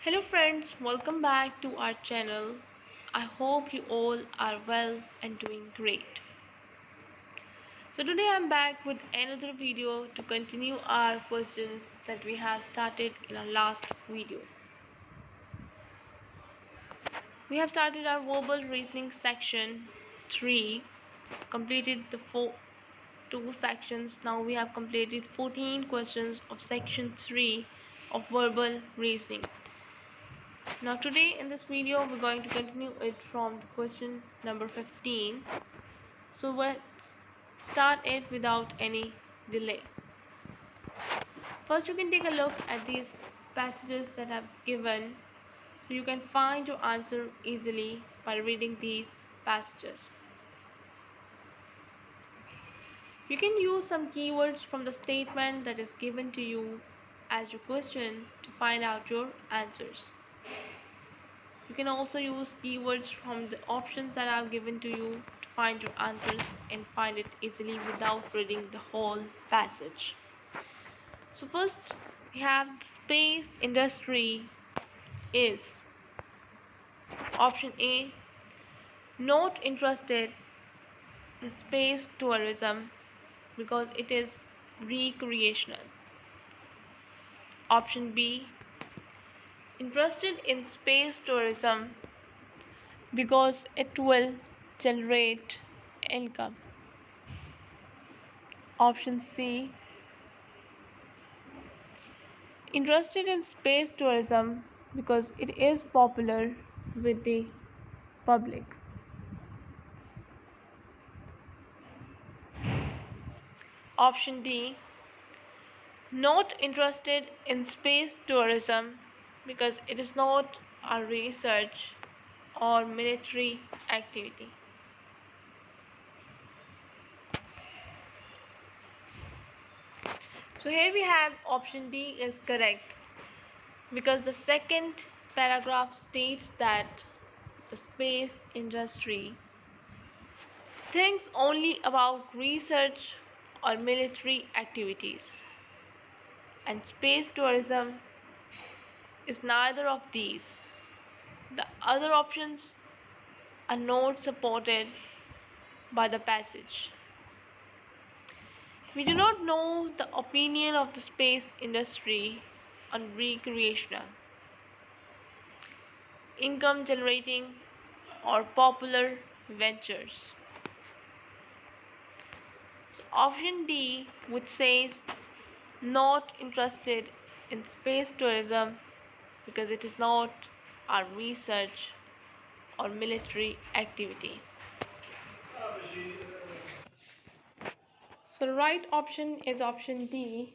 Hello friends, welcome back to our channel. I hope you all are well and doing great. So today I'm back with another video to continue our questions that we have started in our last videos. We have started our verbal reasoning section 3, completed the two sections. Now we have completed 14 questions of section 3 of verbal reasoning. Now today in this video we're going to continue it from the question number 15. So let's start it without any delay. First you can take a look at these passages that I've given so you can find your answer easily by reading these passages. You can use some keywords from the statement that is given to you as your question to find out your answers. You can also use keywords from the options that I've given to you to find your answers and find it easily without reading the whole passage. So first we have space industry is option A, not interested in space tourism because it is recreational. Option B, interested in space tourism because it will generate income. Option C, interested in space tourism because it is popular with the public. Option D, not interested in space tourism because it is not a research or military activity. So here we have option D is correct because the second paragraph states that the space industry thinks only about research or military activities, and space tourism is neither of these. The other options are not supported by the passage. We do not know the opinion of the space industry on recreational, income generating, or popular ventures. So option D, which says not interested in space tourism because it is not a research or military activity. So the right option is option D,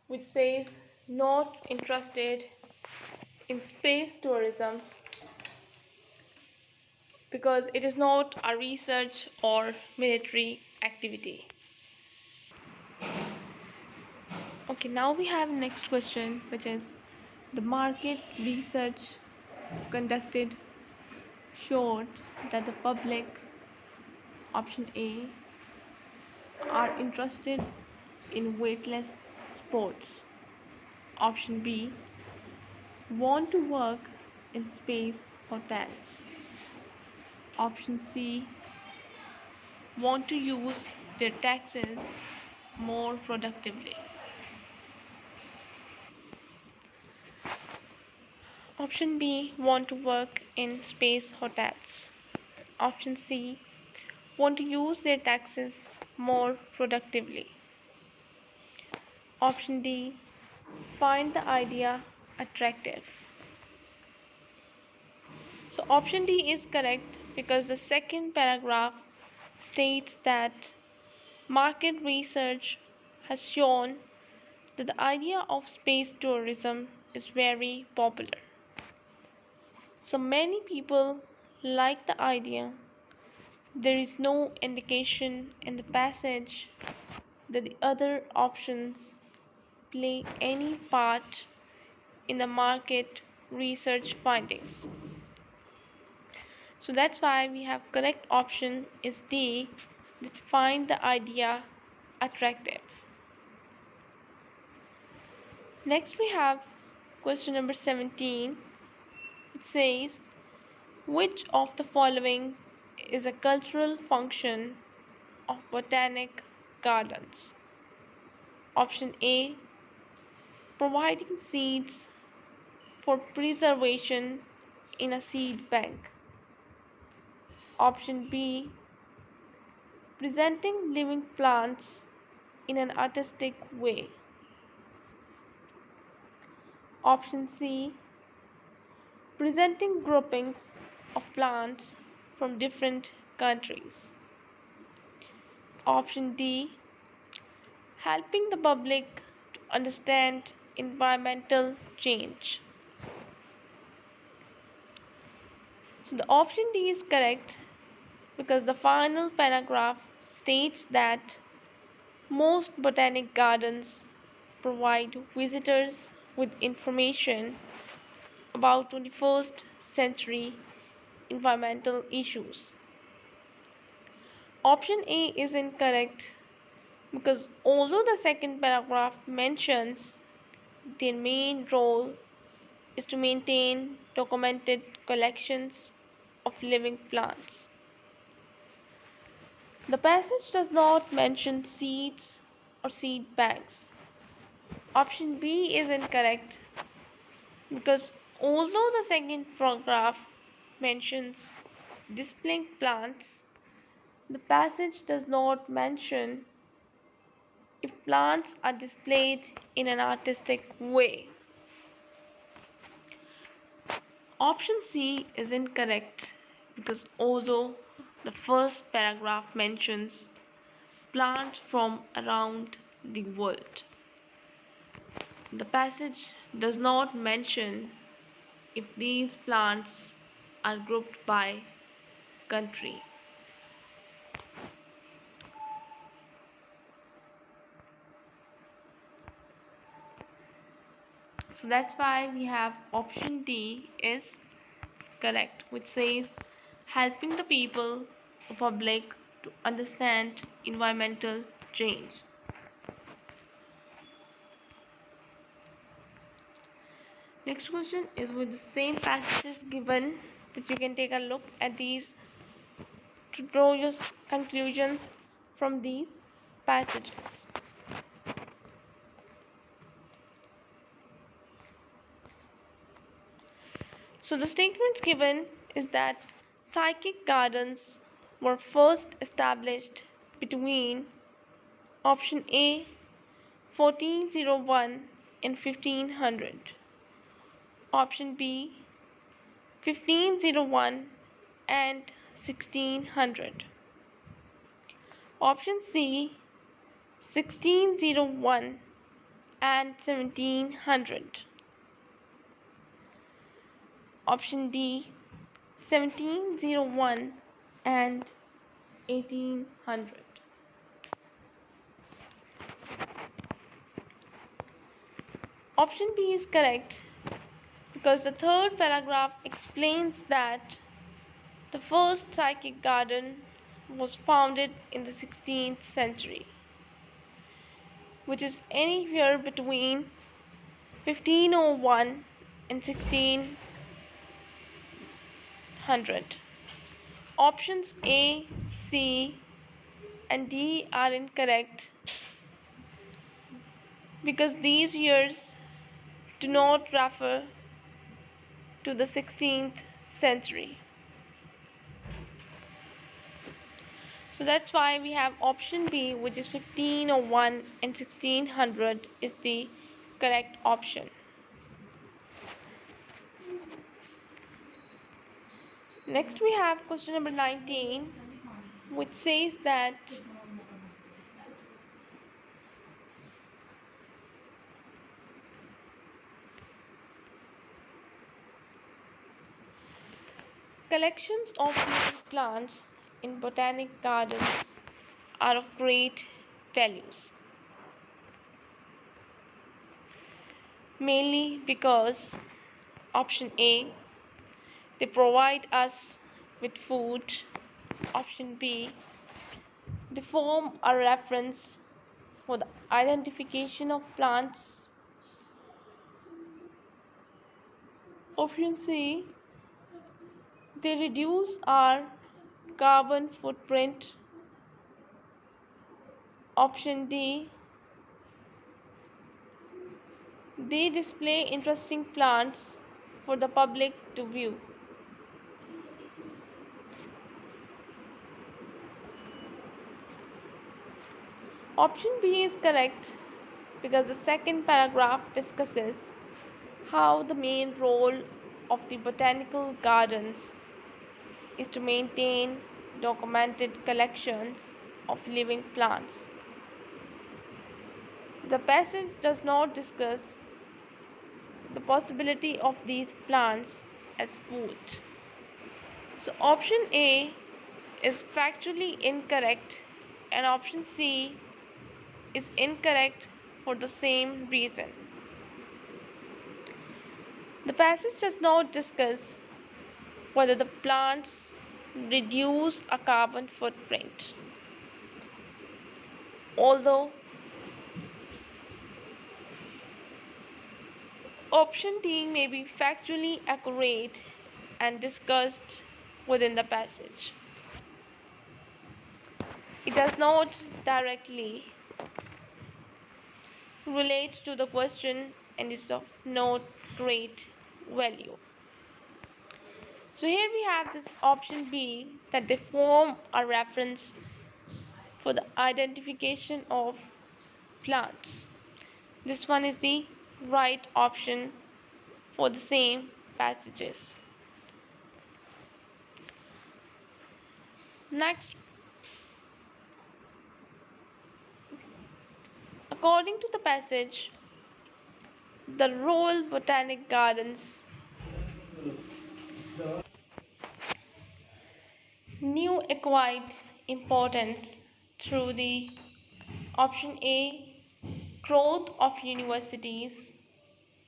which says not interested in space tourism because it is not a research or military activity. Okay, now we have next question, which is the market research conducted showed that the public, option A, are interested in weightless sports. Option B, want to work in space hotels. Option C, want to use their taxes more productively. Option B, want to work in space hotels. Option C, want to use their taxes more productively. Option D, find the idea attractive. So option D is correct because the second paragraph states that market research has shown that the idea of space tourism is very popular. So many people like the idea. There is no indication in the passage that the other options play any part in the market research findings. So that's why we have correct option is D, that find the idea attractive. Next we have question number 17. It says, which of the following is a cultural function of botanic gardens? Option A, providing seeds for preservation in a seed bank. Option B, presenting living plants in an artistic way. Option C, presenting groupings of plants from different countries. Option D, helping the public to understand environmental change. So the option D is correct because the final paragraph states that most botanic gardens provide visitors with information about 21st century environmental issues. Option A is incorrect because although the second paragraph mentions their main role is to maintain documented collections of living plants, the passage does not mention seeds or seed banks. Option B is incorrect because although the second paragraph mentions displaying plants, the passage does not mention if plants are displayed in an artistic way. Option C is incorrect because although the first paragraph mentions plants from around the world, the passage does not mention if these plants are grouped by country. So that's why we have option D is correct, which says helping the people or public to understand environmental change. Next question is with the same passages given that you can take a look at these to draw your conclusions from these passages. So the statements given is that psychic gardens were first established between option A 1401 and 1500, option B 1501 and 1600, option C 1601 and 1700, option D 1701 and 1800. Option B is correct because the third paragraph explains that the first psychic garden was founded in the 16th century, which is anywhere between 1501 and 1600. Options A, C, and D are incorrect because these years do not refer to the 16th century. So that's why we have option B, which is 1501 and 1600 is the correct option. Next we have question number 19, which says that collections of living plants in botanic gardens are of great values, mainly because option A, they provide us with food, option B, they form a reference for the identification of plants, option C, They reduce our carbon footprint. Option D. They display interesting plants for the public to view. Option B is correct because the second paragraph discusses how the main role of the botanical gardens is to maintain documented collections of living plants. The passage does not discuss the possibility of these plants as food. So, option A is factually incorrect, and option C is incorrect for the same reason. The passage does not discuss whether the plants reduce a carbon footprint, although option D may be factually accurate and discussed within the passage. It does not directly relate to the question and is of no great value. So here we have this option B, that they form a reference for the identification of plants. This one is the right option for the same passages. Next, according to the passage, the Royal Botanic Gardens new acquired importance through the option A, growth of universities,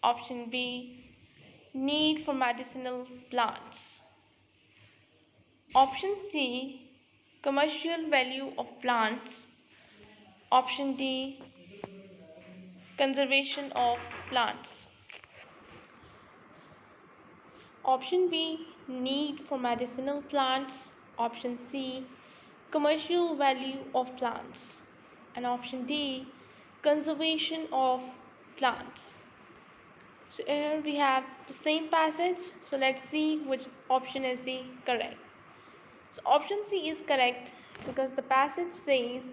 option B, need for medicinal plants, option C, commercial value of plants, option D, conservation of plants. Option B, need for medicinal plants, option C, commercial value of plants, and option D, conservation of plants. So here we have the same passage, so let's see which option is the correct. So option C is correct because the passage says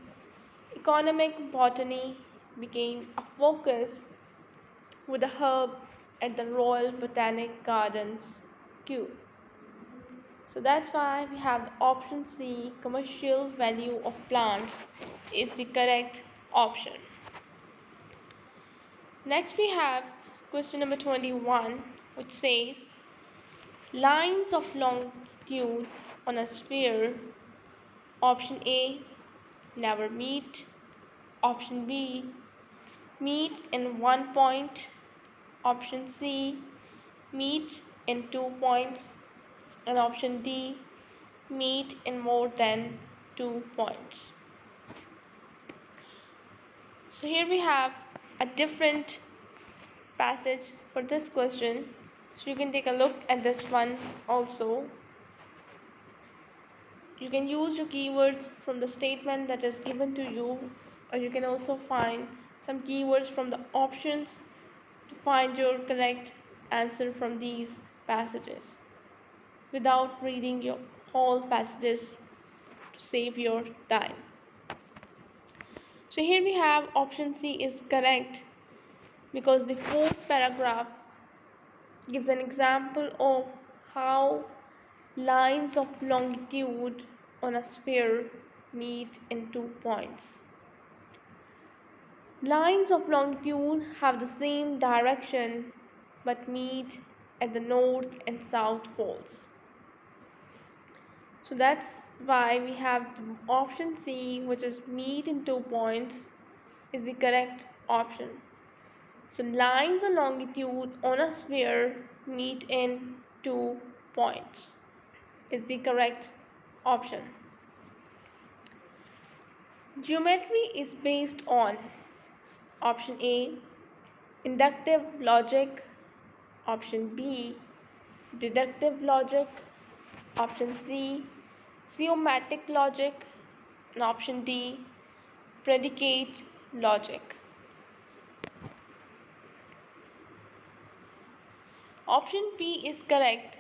economic botany became a focus with a hub at the Royal Botanic Gardens, Kew. So that's why we have option C, commercial value of plants is the correct option. Next we have question number 21, which says lines of longitude on a sphere. Option A, never meet. Option B, meet in 1 point. Option C, meet in 2 points. And option D, meet in more than 2 points. So here we have a different passage for this question. So you can take a look at this one also. You can use your keywords from the statement that is given to you, or you can also find some keywords from the options to find your correct answer from these passages without reading your whole passages to save your time. So here we have option C is correct because the fourth paragraph gives an example of how lines of longitude on a sphere meet in 2 points. Lines of longitude have the same direction but meet at the north and south poles. So that's why we have option C, which is meet in 2 points, is the correct option. So lines of longitude on a sphere meet in 2 points is the correct option. Geometry is based on option A, inductive logic, option B, deductive logic, Option C, semantic logic. And option D, predicate logic. Option B is correct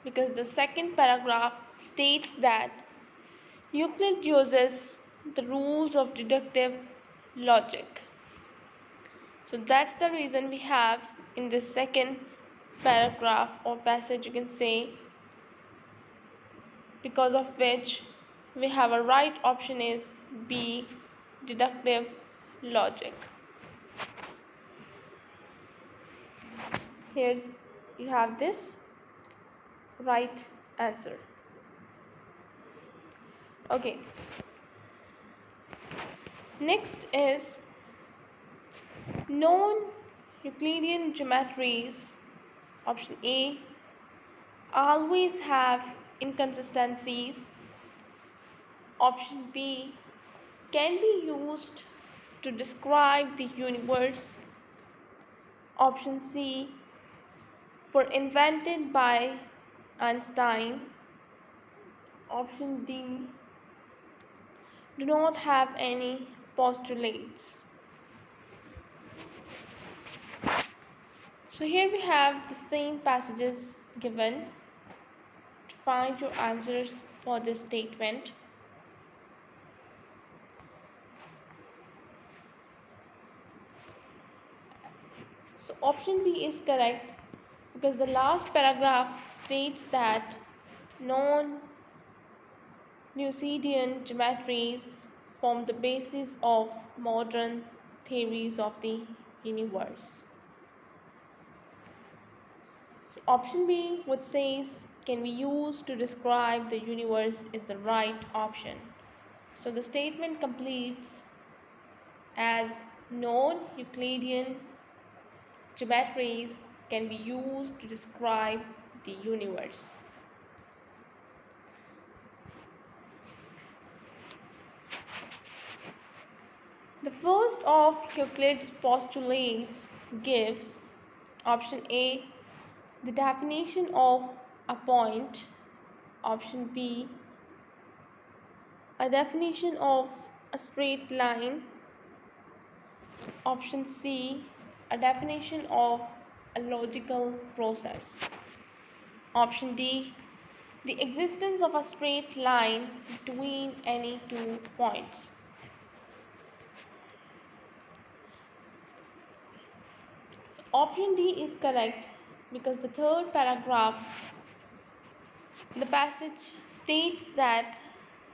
because the second paragraph states that Euclid uses the rules of deductive logic. So that's the reason we have in this second paragraph or passage, you can say, because of which we have a right option is B, deductive logic. Here you have this right answer. Okay. Next is non-Euclidean geometries. Option A always have inconsistencies. Option B can be used to describe the universe. Option C were invented by Einstein. Option D do not have any postulates. So here we have the same passages given to find your answers for this statement. So option B is correct because the last paragraph states that non-Euclidean geometries form the basis of modern theories of the universe. So option B, which says can be used to describe the universe, is the right option. So the statement completes as non-Euclidean geometries can be used to describe the universe. The first of Euclid's postulates gives option A, the definition of a point. Option B, a definition of a straight line. Option C, a definition of a logical process. Option D, the existence of a straight line between any two points. So option D is correct because the third paragraph, the passage states that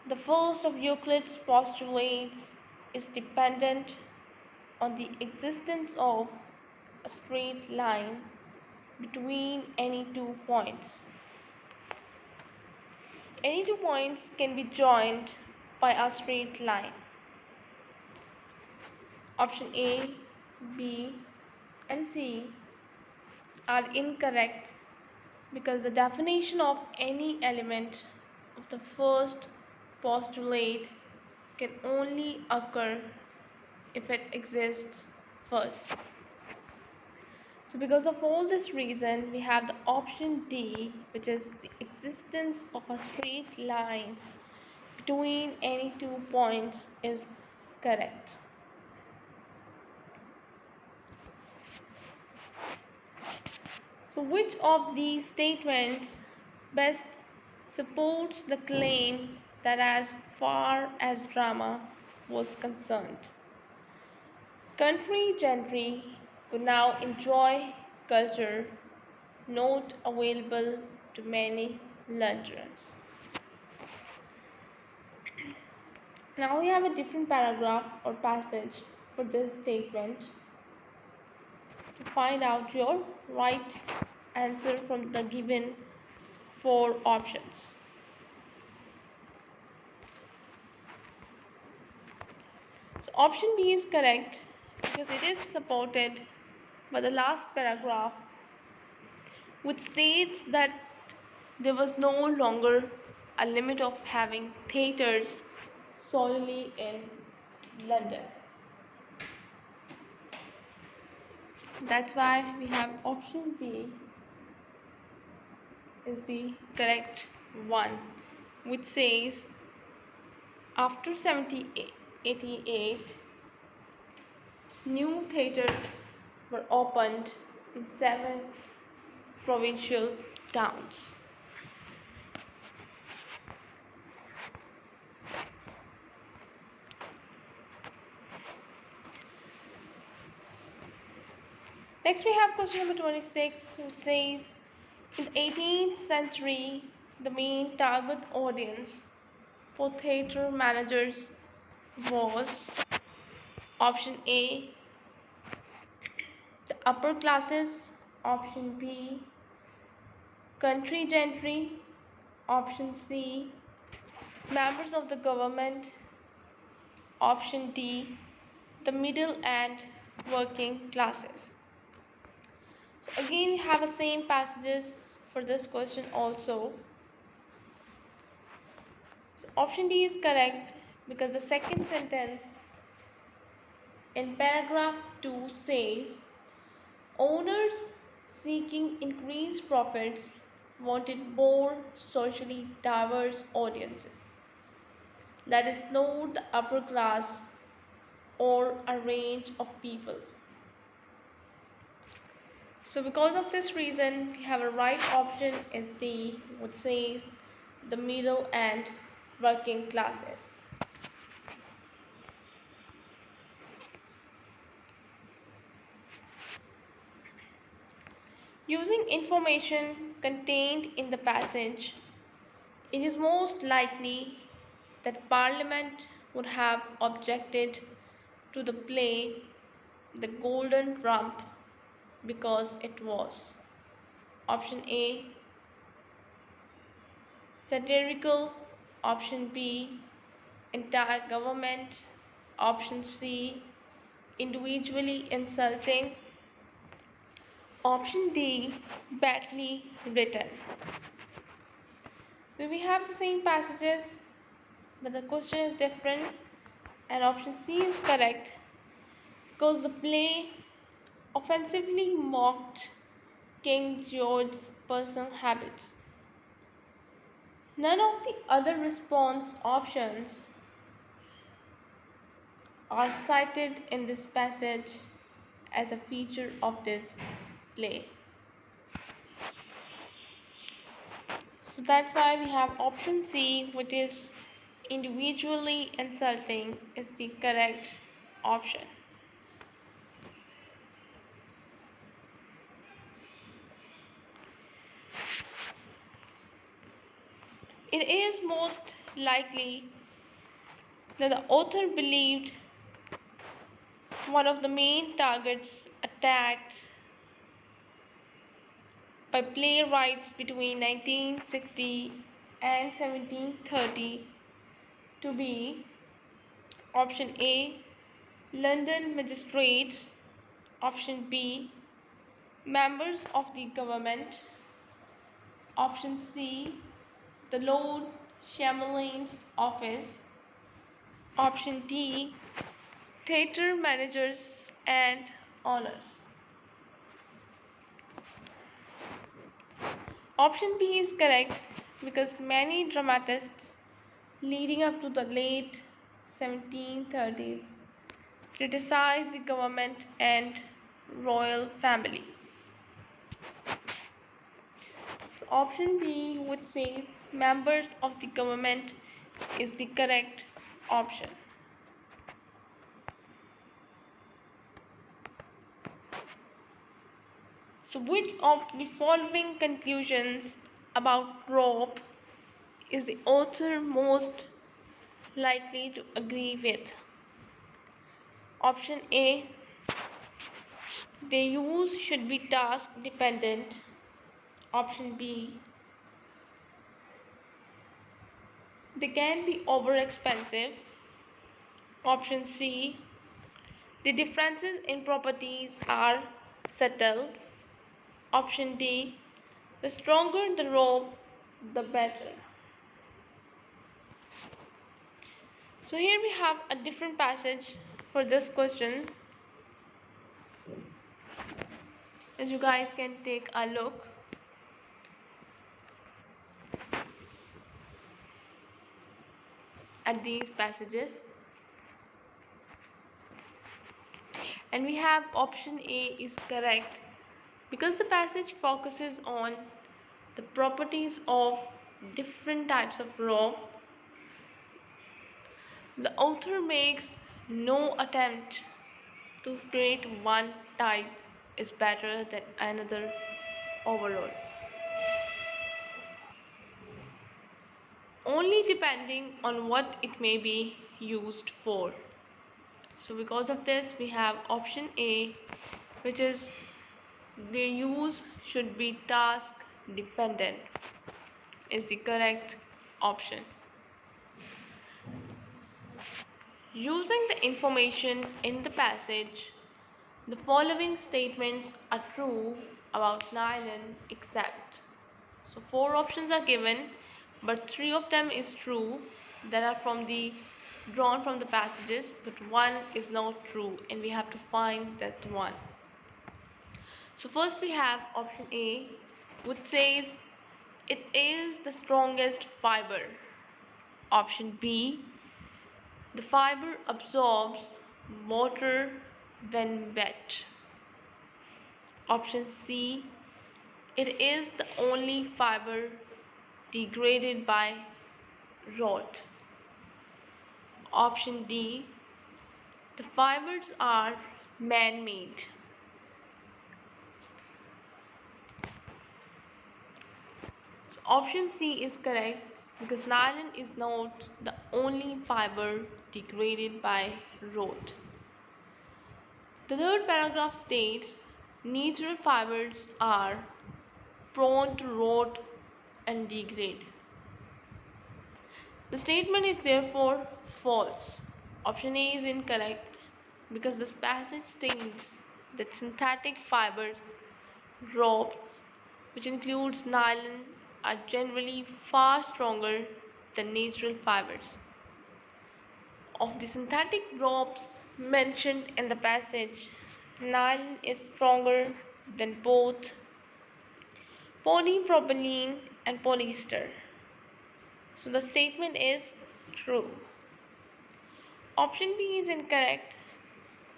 the first of Euclid's postulates is dependent on the existence of a straight line between any two points. Any two points can be joined by a straight line. Option A, B, and C are incorrect because the definition of any element of the first postulate can only occur if it exists first. So because of all this reason, we have the option D, which is the existence of a straight line between any two points, is correct. So which of these statements best supports the claim that as far as drama was concerned, country gentry could now enjoy culture not available to many Londoners? Now we have a different paragraph or passage for this statement to find out your right answer from the given four options. So option B is correct because it is supported by the last paragraph, which states that there was no longer a limit of having theatres solely in London. That's why we have option B is the correct 1, which says after 1788 new theatres were opened in 7 provincial towns. Next we have question number 26, which says in the 18th century the main target audience for theatre managers was option A, the upper classes, option B, country gentry, option C, members of the government, option D, the middle and working classes. So again we have the same passages for this question also. So option D is correct because the second sentence in paragraph 2 says owners seeking increased profits wanted more socially diverse audiences, that is not the upper class or a range of people. So because of this reason we have a right option is D, which says the middle and working classes. Using information contained in the passage, it is most likely that Parliament would have objected to the play The Golden Rump because it was option A, satirical, option B, entire government, option C, individually insulting, option D, badly written. So we have the same passages, but the question is different, and option C is correct because the play offensively mocked King George's personal habits. None of the other response options are cited in this passage as a feature of this play. So that's why we have option C, which is individually insulting, is the correct option. It is most likely that the author believed one of the main targets attacked by playwrights between 1960 and 1730 to be option A, London magistrates, option B, members of the government, option C, the Lord Chamberlain's office, option D, theatre managers and owners. Option B is correct because many dramatists leading up to the late 1730s criticized the government and royal family. So option B, which says members of the government, is the correct option. So which of the following conclusions about rope is the author most likely to agree with? Option A, their use should be task dependent. Option B, they can be over expensive. Option C, the differences in properties are subtle. Option D, the stronger the rope, the better. So here we have a different passage for this question. As you guys can take a look. at these passages. And we have option A is correct because the passage focuses on the properties of different types of rope. The author makes no attempt to state one type is better than another overall, only depending on what it may be used for. So because of this, we have option A, which is the use should be task dependent, is the correct option. Using the information in the passage, the following statements are true about nylon except. So 4 options are given, but 3 of them is true that are drawn from the passages, but 1 is not true and we have to find that one. So first we have option A, which says it is the strongest fiber. Option B, the fiber absorbs water when wet. Option C, it is the only fiber degraded by rot. Option D, the fibers are man-made. So option C is correct because nylon is not the only fiber degraded by rot. The third paragraph states natural fibers are prone to rot and degrade. The statement is therefore false. Option A is incorrect because this passage states that synthetic fibers, ropes, which includes nylon, are generally far stronger than natural fibers. Of the synthetic ropes mentioned in the passage, nylon is stronger than both polypropylene and polyester. So the statement is true. Option B is incorrect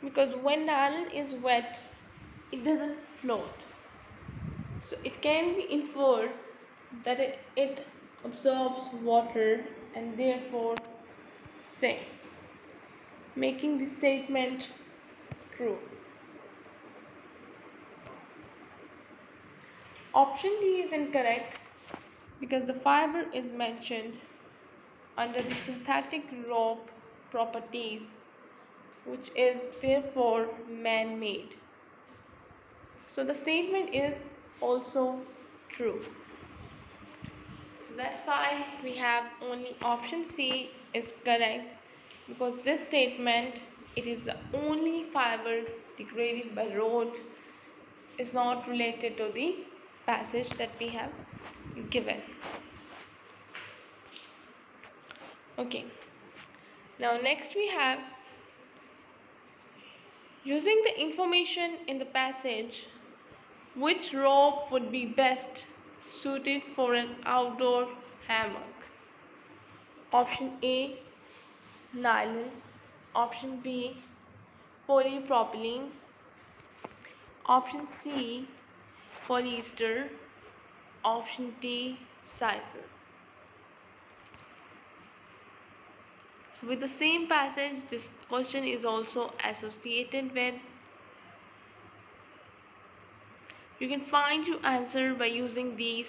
because when nylon is wet, it doesn't float. So it can be inferred that it absorbs water and therefore sinks, making the statement true. Option D is incorrect because the fiber is mentioned under the synthetic rope properties, which is therefore man-made. So the statement is also true. So that's why we have only option C is correct because this statement, it is the only fiber degraded by rot, is not related to the passage that we have given. Okay, now next we have using the information in the passage, which rope would be best suited for an outdoor hammock? Option A, nylon. Option B, polypropylene. Option C, polyester. Option D, sisal. So with the same passage, this question is also associated with. You can find your answer by using these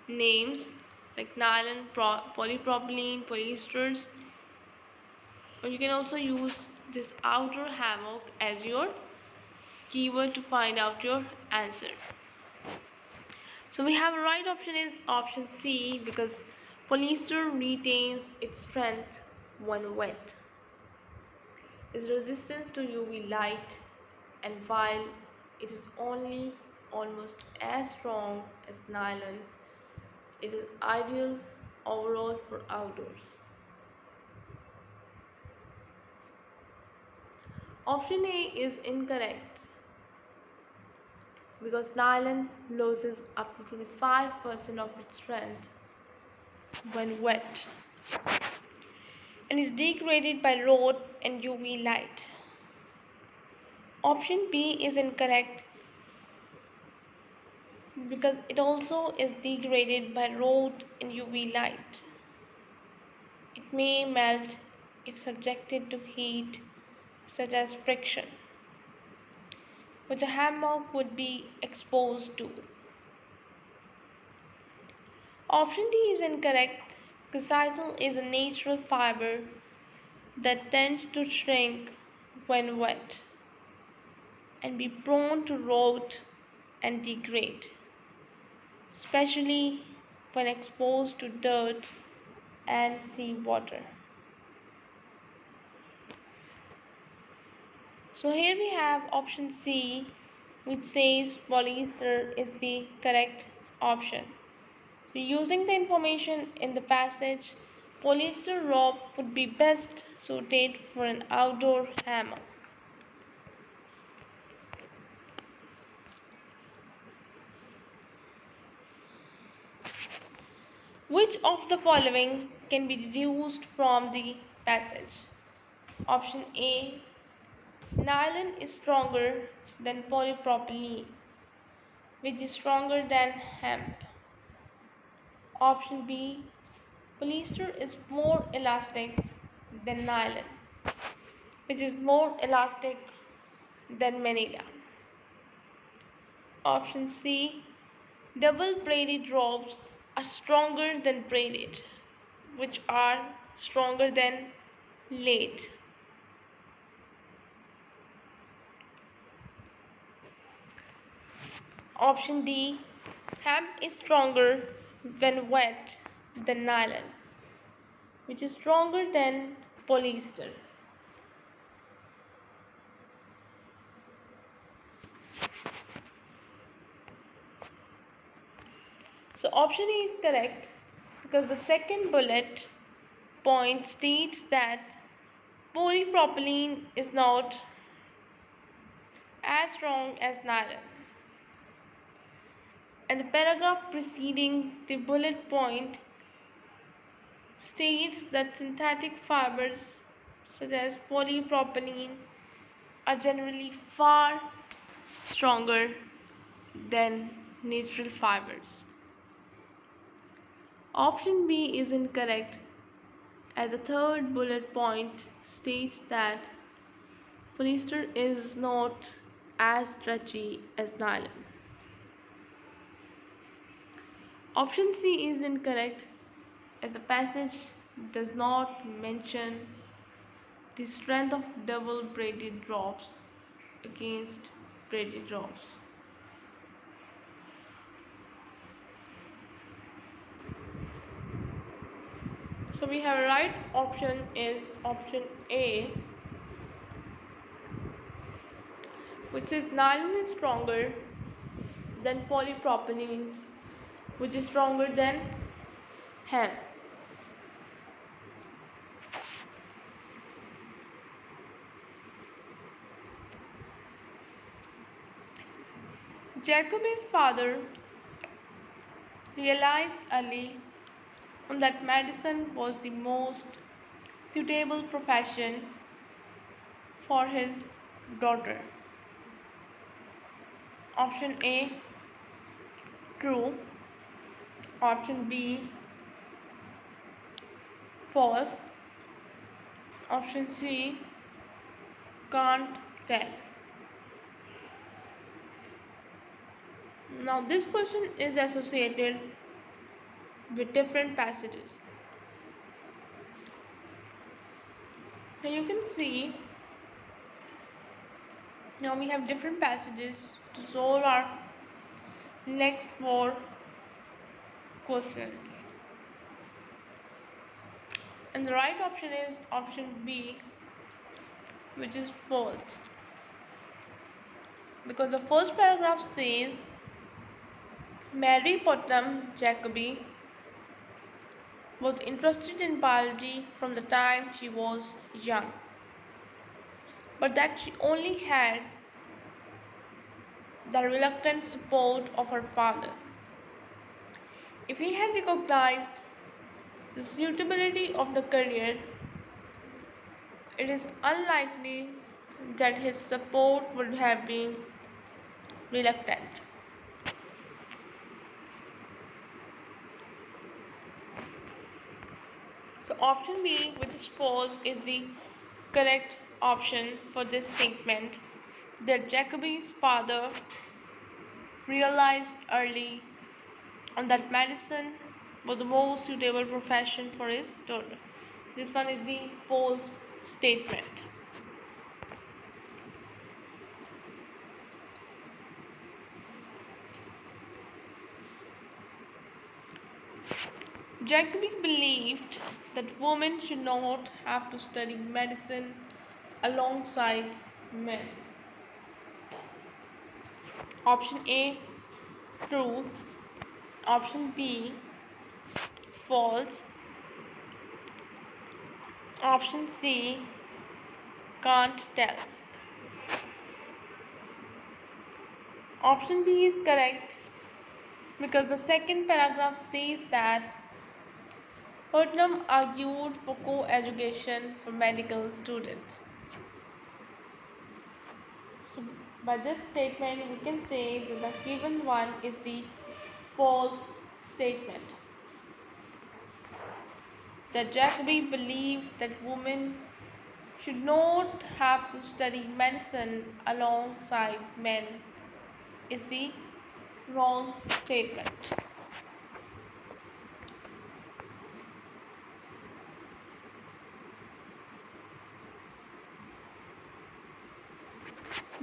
names like nylon, polypropylene, polyesters, or you can also use this outer hammock as your keyword to find out your answer. So we have a right option is option C because polyester retains its strength when wet, is resistant to UV light, and while it is only almost as strong as nylon, it is ideal overall for outdoors. Option A is incorrect because nylon loses up to 25% of its strength when wet. and is degraded by road and UV light. Option B is incorrect because it also is degraded by road and UV light. It may melt if subjected to heat such as friction, which a hammock would be exposed to. Option D is incorrect because sisal is a natural fiber that tends to shrink when wet and be prone to rot and degrade, especially when exposed to dirt and seawater. So here we have option C, which says polyester is the correct option. So using the information in the passage, polyester rope would be best suited for an outdoor hammock. Which of the following can be deduced from the passage? Option A, nylon is stronger than polypropylene, which is stronger than hemp. Option B, polyester is more elastic than nylon, which is more elastic than manila. Option C, double braided ropes are stronger than braided, which are stronger than laid. Option D, hemp is stronger when wet than nylon, which is stronger than polyester. So option A is correct because the second bullet point states that polypropylene is not as strong as nylon. And the paragraph preceding the bullet point states that synthetic fibers such as polypropylene are generally far stronger than natural fibers. Option B is incorrect as the third bullet point states that polyester is not as stretchy as nylon. Option C is incorrect as the passage does not mention the strength of double braided ropes against braided ropes. So we have a right option is option A, which is nylon is stronger than polypropylene, which is stronger than hemp. Jacobi's father realized early on that medicine was the most suitable profession for his daughter. Option A, true. Option B, false. Option C, can't tell. Now this question is associated with different passages. So you can see now we have different passages to solve our next four questions. And the right option is option B, which is false. Because the first paragraph says Mary Putnam Jacobi was interested in biology from the time she was young, but that she only had the reluctant support of her father. If he had recognized the suitability of the career, it is unlikely that his support would have been reluctant. So option B, which is false, is the correct option for this statement that Jacobi's father realized early on that medicine was the most suitable profession for his daughter. This one is the false statement. Jacobi believed that women should not have to study medicine alongside men. Option A, true. Option B, false. Option C, can't tell. Option B is correct because the second paragraph says that Putnam argued for co-education for medical students. So by this statement we can say that the given one is the false statement. That Jacobi believed that women should not have to study medicine alongside men is the wrong statement.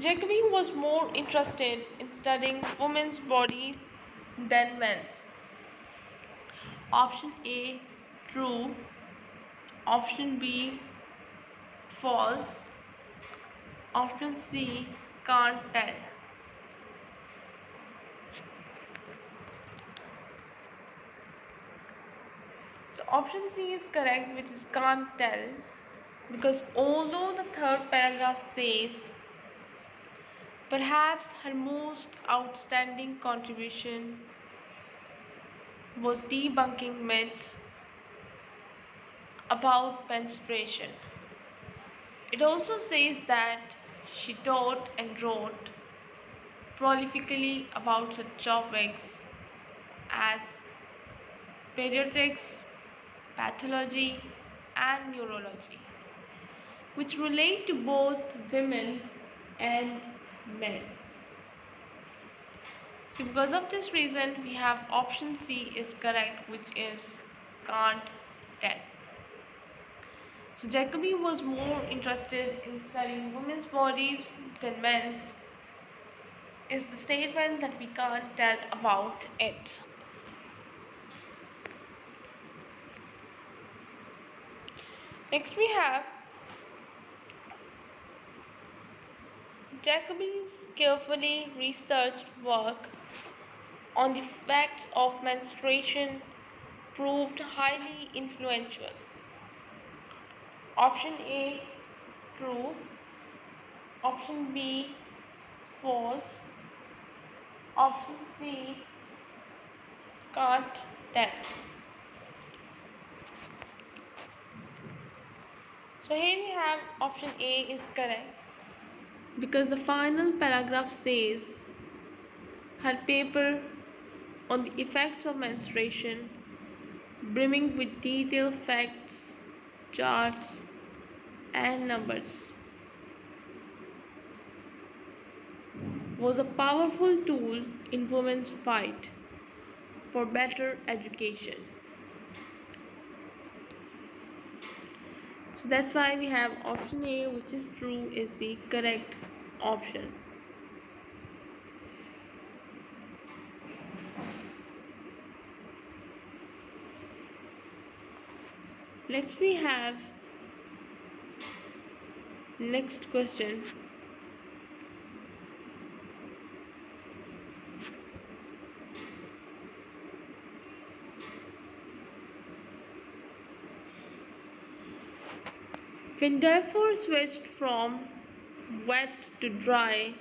Jacobi was more interested in studying women's bodies than men's. Option A, true. Option B, false. Option C, can't tell. So option C is correct, which is can't tell, because although the third paragraph says perhaps her most outstanding contribution was debunking myths about menstruation, it also says that she taught and wrote prolifically about such topics as pediatrics, pathology, and neurology, which relate to both women and men. So because of this reason, we have option C is correct, which is can't tell. So Jacobi was more interested in studying women's bodies than men's is the statement that we can't tell about it. Next we have Jacobi's carefully researched work on the effects of menstruation proved highly influential. Option A, true. Option B, false. Option C, can't tell. So here we have option A is correct because the final paragraph says her paper on the effects of menstruation, brimming with detailed facts, charts, and numbers, was a powerful tool in women's fight for better education. So that's why we have option A, which is true, is the correct option. Next we have next question. When Darfur switched from wet to dry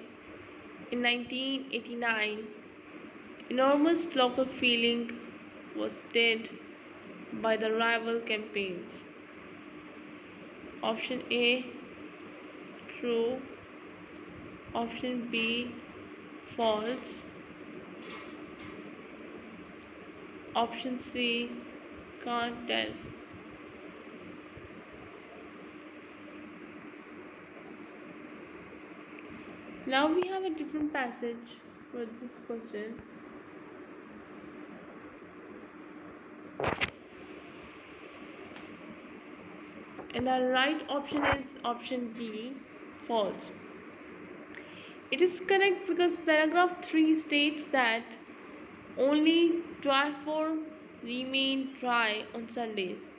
in 1989, enormous local feeling was stirred by the rival campaigns. Option A, true. Option B, false. Option C, can't tell. Now we have a different passage for this question. And our right option is option B, false. It is correct because paragraph 3 states that only Twyford remained dry on Sundays,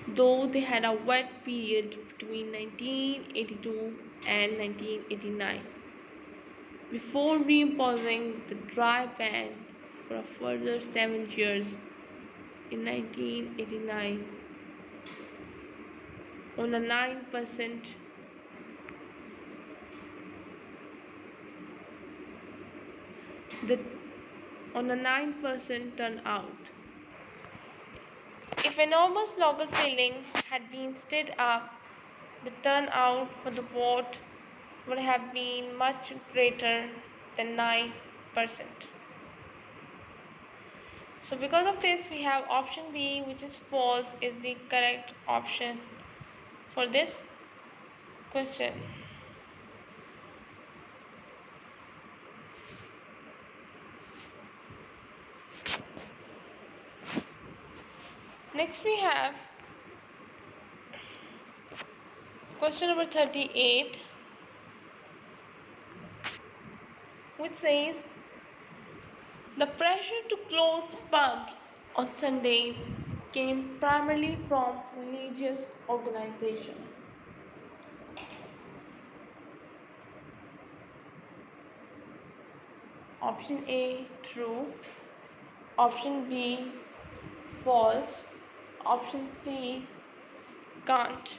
though they had a wet period between 1982 and 1989, before reimposing the dry ban for a further 7 years in 1989 on a 9% the on a 9% turnout. If enormous local feeling had been stirred up, the turnout for the vote would have been much greater than 9%. So because of this, we have option B, which is false, is the correct option for this question. Next we have question number 38, which says the pressure to close pubs on Sundays came primarily from religious organization. Option A, true. Option B, false. Option C, can't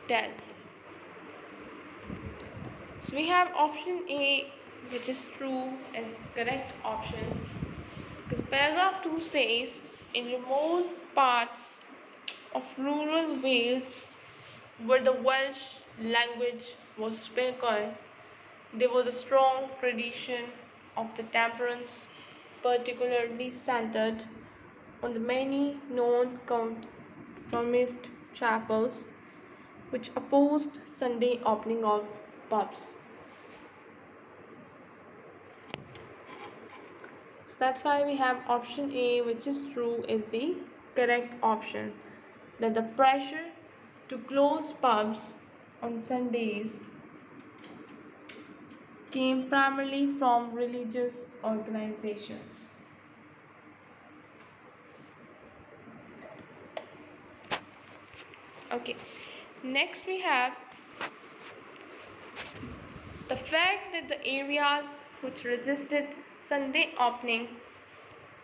tell. So we have option A, which is true, as correct option, because paragraph 2 says in remote parts of rural Wales where the Welsh language was spoken, there was a strong tradition of the temperance, particularly centered on the many non-conformist chapels which opposed Sunday opening of pubs. So that's why we have option A, which is true, is the correct option, that the pressure to close pubs on Sundays came primarily from religious organizations. Okay, next we have the fact that the areas which resisted Sunday opening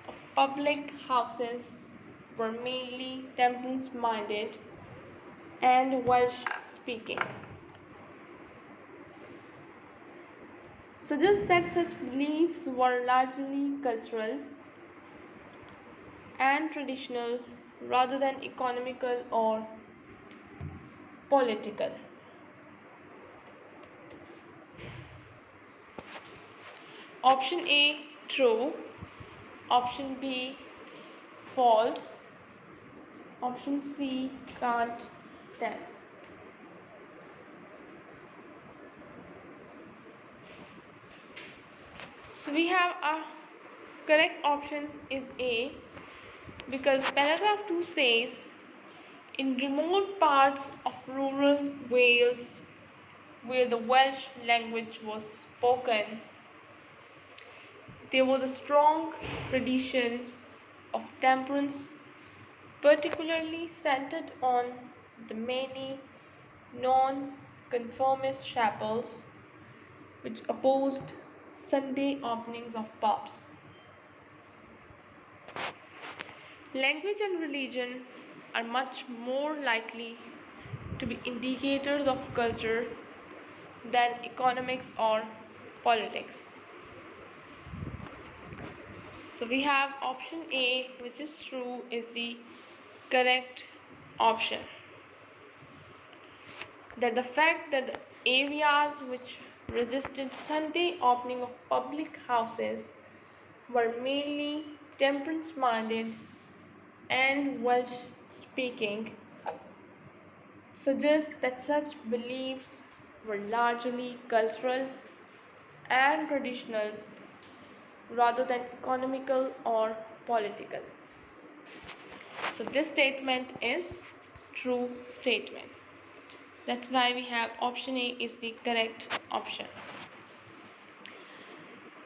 of public houses were mainly temperance minded and Welsh speaking, suggests that such beliefs were largely cultural and traditional rather than economical or political. Option A, true. Option B, false. Option C, can't tell. So we have a correct option is A, because paragraph 2 says in remote parts of rural Wales where the Welsh language was spoken, there was a strong tradition of temperance, particularly centered on the many non-conformist chapels which opposed Sunday openings of pubs. Language and religion are much more likely to be indicators of culture than economics or politics. So we have option A, which is true, is the correct option. that the fact that the areas which resisted Sunday opening of public houses were mainly temperance minded and Welsh speaking suggests that such beliefs were largely cultural and traditional rather than economical or political. So this statement is true statement. That's why we have option A is the correct option.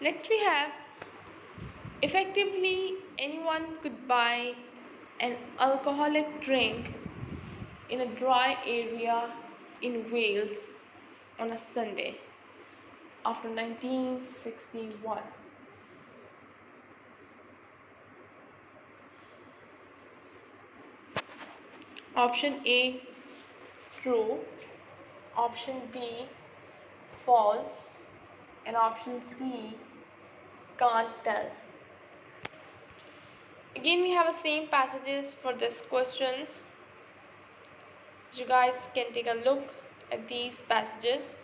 Next we have effectively anyone could buy an alcoholic drink in a dry area in Wales on a Sunday after 1961. Option A true, option B false, and option C can't tell. Again we have the same passages for these questions. You guys can take a look at these passages.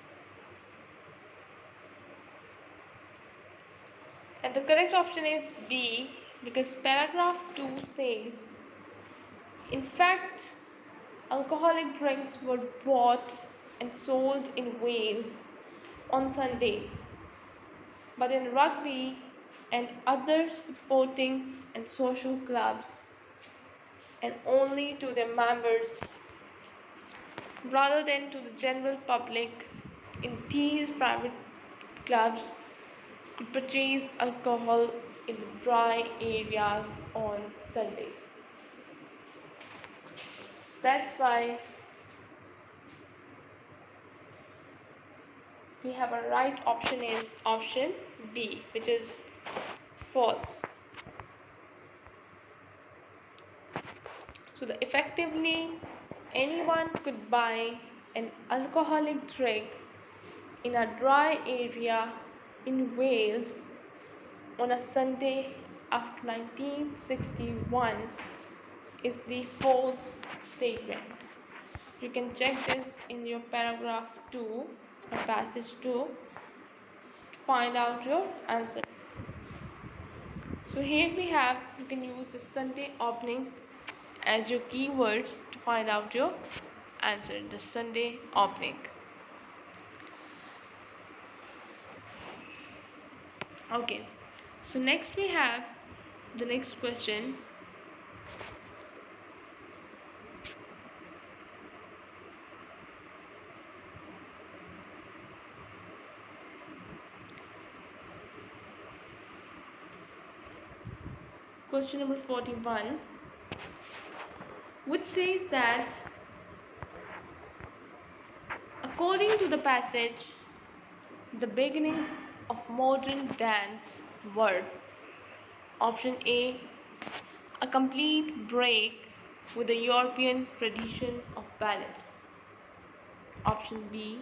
And the correct option is B because paragraph 2 says, in fact, alcoholic drinks were bought and sold in Wales on Sundays, but in rugby and other sporting and social clubs, and only to their members rather than to the general public in these private clubs could purchase alcohol in the dry areas on Sundays. So that's why we have a right option is option B, which is false. So the effectively anyone could buy an alcoholic drink in a dry area in Wales on a Sunday after 1961 is the false statement. You can check this in your paragraph 2 or passage 2 to find out your answer. So here we have, you can use the Sunday opening as your keywords to find out your answer, the Sunday opening. Okay, so next we have the next question. Question number 41, which says that according to the passage, the beginnings of modern dance were option A, a complete break with the European tradition of ballet. Option B,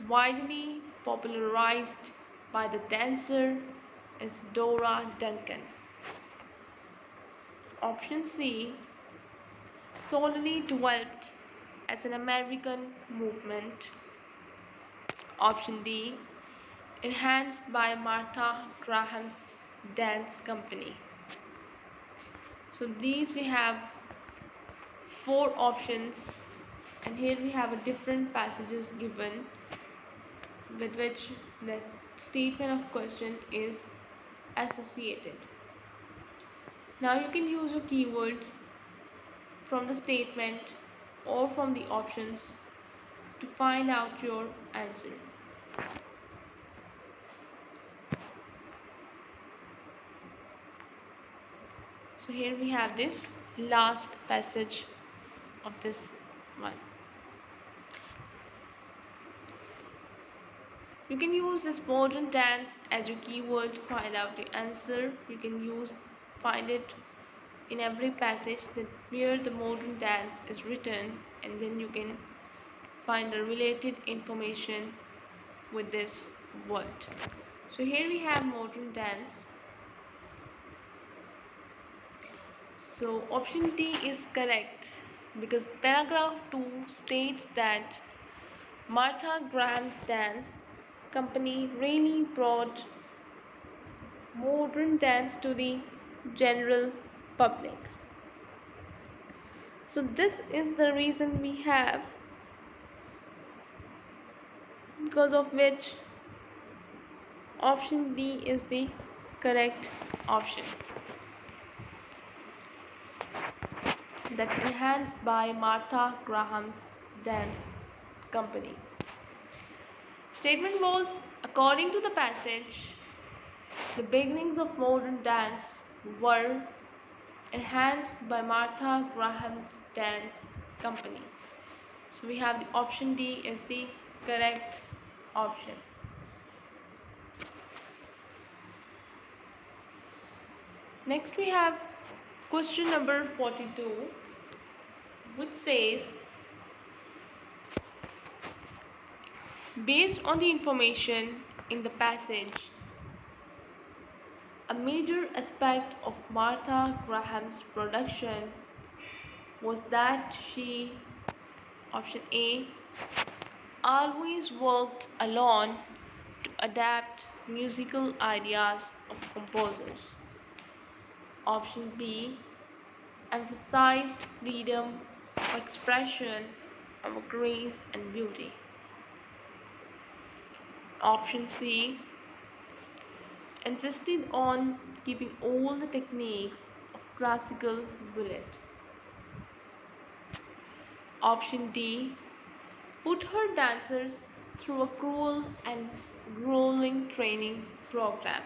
widely popularized by the dancer Isadora Duncan. Option C, solely developed as an American movement. Option D, enhanced by Martha Graham's dance company. So these we have 4 options, and here we have a different passages given with which the statement of question is associated. Now you can use your keywords from the statement or from the options to find out your answer. So here we have this last passage of this one. You can use this modern dance as your keyword to find out the answer. You can find it in every passage that where the modern dance is written, and then you can find the related information with this word. So here we have modern dance. So option D is correct because paragraph 2 states that Martha Graham's dance company really brought modern dance to the general public. So this is the reason we have, because of which option D is the correct option. That enhanced by Martha Graham's dance company. Statement was, according to the passage, the beginnings of modern dance were enhanced by Martha Graham's dance company. So we have the option D is the correct option. Next we have question number 42, which says, based on the information in the passage, a major aspect of Martha Graham's production was that she, option A, always worked alone to adapt musical ideas of composers. Option B, emphasized freedom of expression over grace and beauty. Option C, insisted on keeping all the techniques of classical ballet. Option D, put her dancers through a cruel and grueling training program.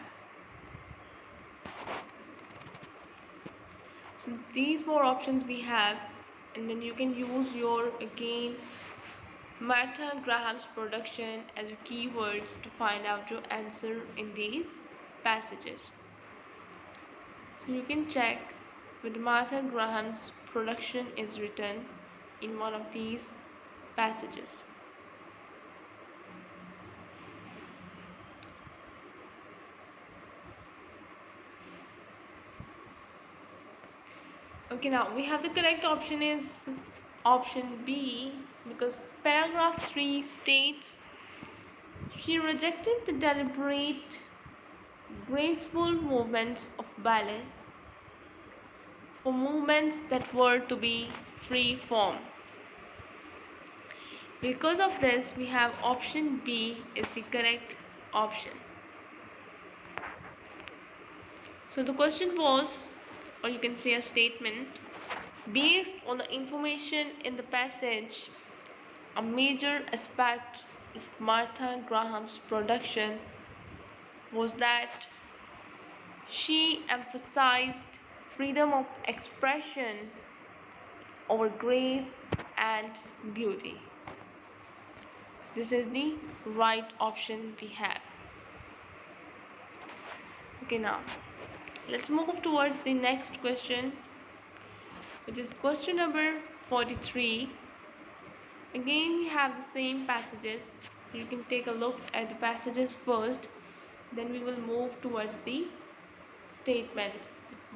So these four options we have, and then you can use your again Martha Graham's production as your keywords to find out your answer in these passages. So you can check whether Martha Graham's production is written in one of these passages. Okay, now we have the correct option is option B, because paragraph 3 states she rejected the deliberate, graceful movements of ballet for movements that were to be free form. Because of this, we have option B is the correct option. So the question was, or you can say a statement, based on the information in the passage, a major aspect of Martha Graham's production was that she emphasized freedom of expression over grace and beauty. This is the right option we have. Okay, now let's move towards the next question, which is question number 43. Again, we have the same passages. You can take a look at the passages first, then we will move towards the statement,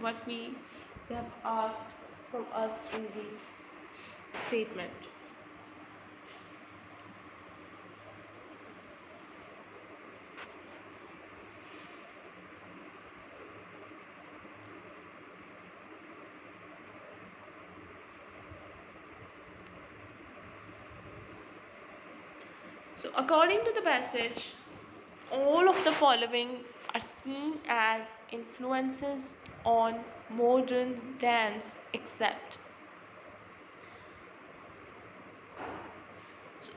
what they have asked from us in the statement. So according to the passage, all of the following are seen as influences on modern dance except. So,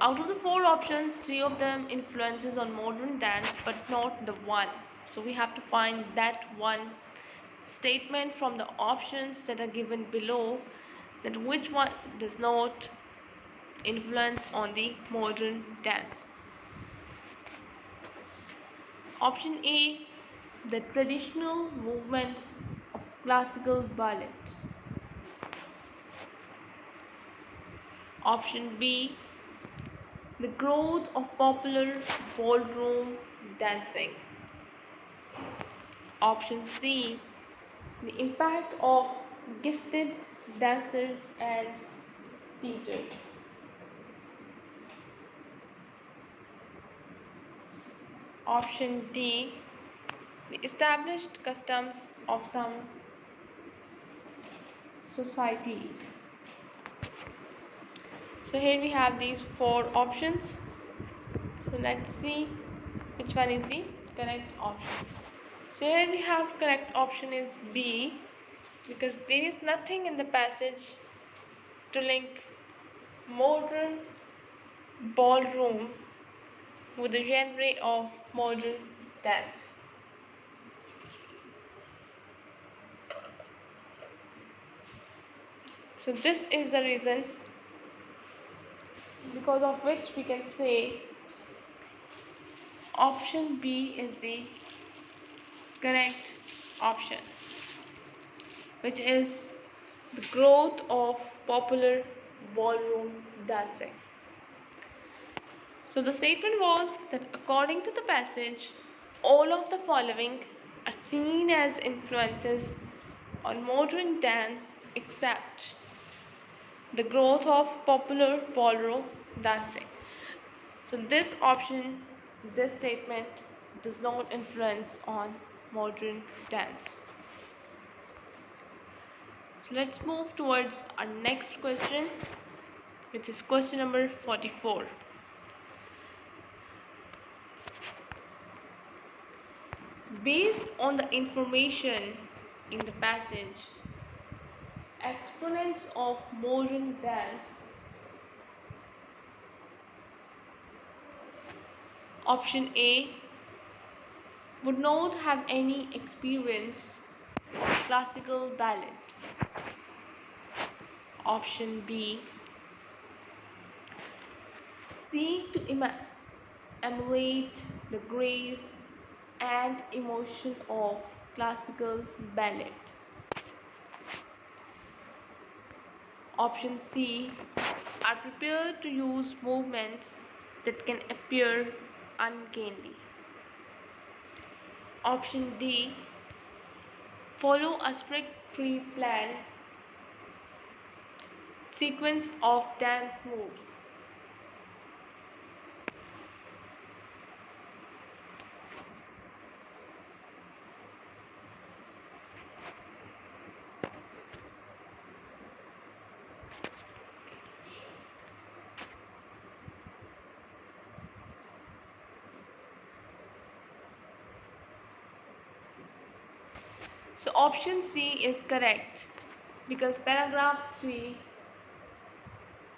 out of the four options, three of them influences on modern dance, but not the one. So we have to find that one statement from the options that are given below, that which one does not influence on the modern dance. Option A, the traditional movements of classical ballet. Option B, the growth of popular ballroom dancing. Option C, the impact of gifted dancers and teachers. Option D, the established customs of some societies. So here we have these four options. So let's see which one is the correct option. So here we have correct option is B, because there is nothing in the passage to link modern ballroom with the genre of modern dance. So this is the reason because of which we can say option B is the correct option, which is the growth of popular ballroom dancing. So the statement was that according to the passage, all of the following are seen as influences on modern dance except the growth of popular ballroom dancing. So this option, this statement does not influence on modern dance. So let's move towards our next question, which is question number 44. Based on the information in the passage, exponents of modern dance, option A, would not have any experience of classical ballet. Option B, seek to emulate the grace and emotion of classical ballet. Option C, are prepared to use movements that can appear ungainly. Option D, follow a strict pre-planned sequence of dance moves. So option C is correct, because paragraph 3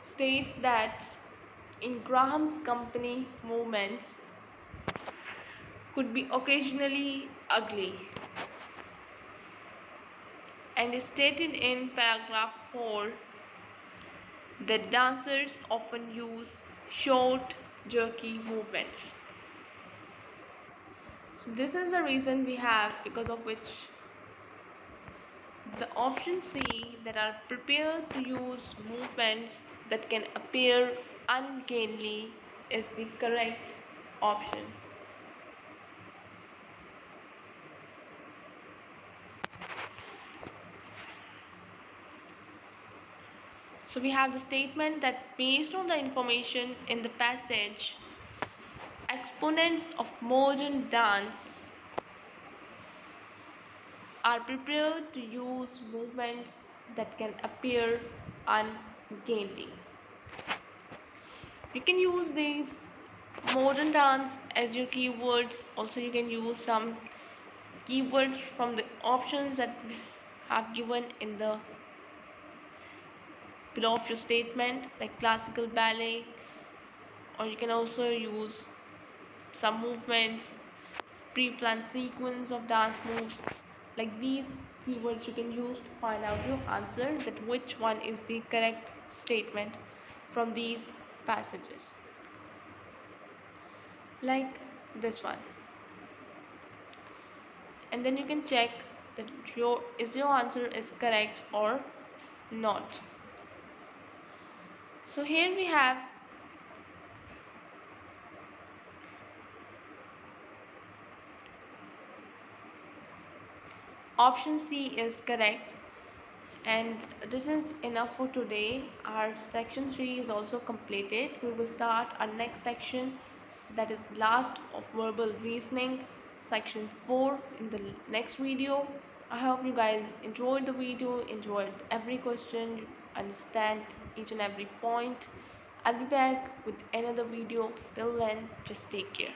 states that in Graham's company movements could be occasionally ugly, and is stated in paragraph 4 that dancers often use short, jerky movements. So this is the reason we have, because of which the option C, that are prepared to use movements that can appear ungainly, is the correct option. So we have the statement that based on the information in the passage, exponents of modern dance are prepared to use movements that can appear ungainly. You can use these modern dance as your keywords. Also, you can use some keywords from the options that we have given in the below of your statement, like classical ballet, or you can also use some movements, pre-planned sequence of dance moves. Like these keywords you can use to find out your answer, that which one is the correct statement from these passages, like this one. And then you can check that your answer is correct or not. So here we have option C is correct, And this is enough for today. Our section 3 is also completed. We will start our next section, that is last of verbal reasoning, section 4, in the next video. I hope you guys enjoyed the video, enjoyed every question, understand each and every point. I'll be back with another video. Till then, just take care.